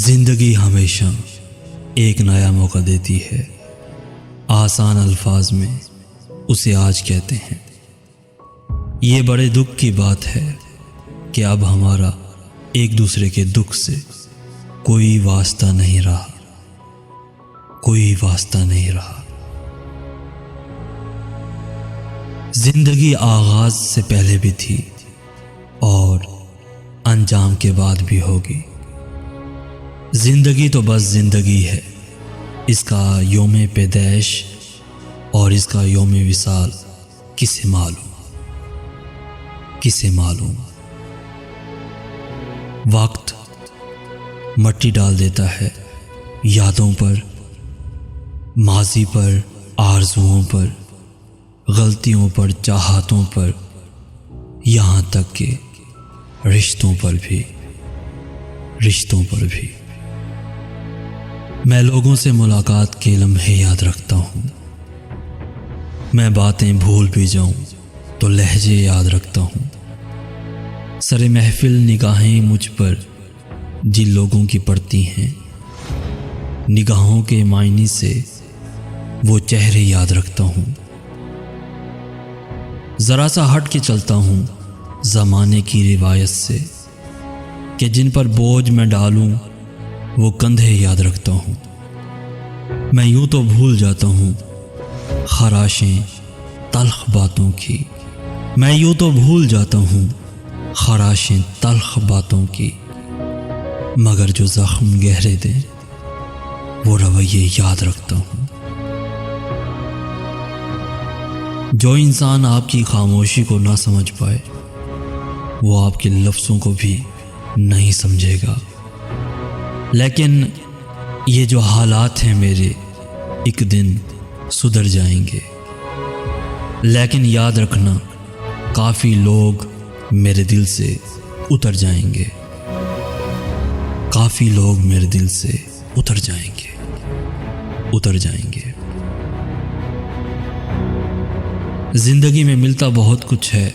जिंदगी हमेशा एक नया मौका देती है। आसान अल्फाज में उसे आज कहते हैं। ये बड़े दुख की बात है कि अब हमारा एक दूसरे के दुख से कोई वास्ता नहीं रहा, कोई वास्ता नहीं रहा। जिंदगी आगाज से पहले भी थी और अंजाम के बाद भी होगी। जिंदगी तो बस जिंदगी है, इसका योम पैदाइश और इसका योम विसाल किसे मालूम, किसे मालूम। वक्त मट्टी डाल देता है यादों पर, माजी पर, आरजुओं पर, गलतियों पर, चाहतों पर, यहाँ तक कि रिश्तों पर भी, रिश्तों पर भी। मैं लोगों से मुलाकात के लम्हे याद रखता हूँ। मैं बातें भूल भी जाऊं तो लहजे याद रखता हूँ। सरे महफिल निगाहें मुझ पर जिन लोगों की पड़ती हैं, निगाहों के मायने से वो चेहरे याद रखता हूँ। ज़रा सा हट के चलता हूँ ज़माने की रिवायत से कि जिन पर बोझ मैं डालूं वो कंधे याद रखता हूँ। मैं यूं तो भूल जाता हूँ खराशें तल्ख बातों की, मैं यूं तो भूल जाता हूँ खराशें तल्ख बातों की, मगर जो जख्म गहरे दें वो रवैये याद रखता हूँ। जो इंसान आपकी खामोशी को ना समझ पाए वो आपके लफ्ज़ों को भी नहीं समझेगा। लेकिन ये जो हालात हैं मेरे एक दिन सुधर जाएंगे। लेकिन याद रखना काफ़ी लोग मेरे दिल से उतर जाएंगे, काफ़ी लोग मेरे दिल से उतर जाएंगे, उतर जाएंगे। जिंदगी में मिलता बहुत कुछ है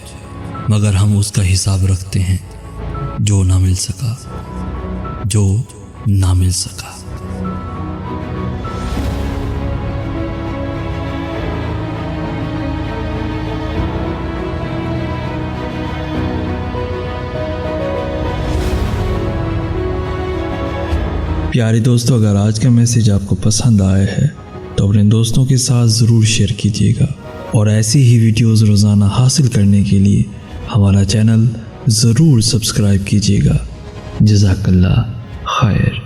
मगर हम उसका हिसाब रखते हैं जो ना मिल सका, जो ना मिल सका। प्यारे दोस्तों, अगर आज का मैसेज आपको पसंद आया है तो अपने दोस्तों के साथ ज़रूर शेयर कीजिएगा और ऐसी ही वीडियोज़ रोज़ाना हासिल करने के लिए हमारा चैनल ज़रूर सब्सक्राइब कीजिएगा। जज़ाकल्लाह खैर।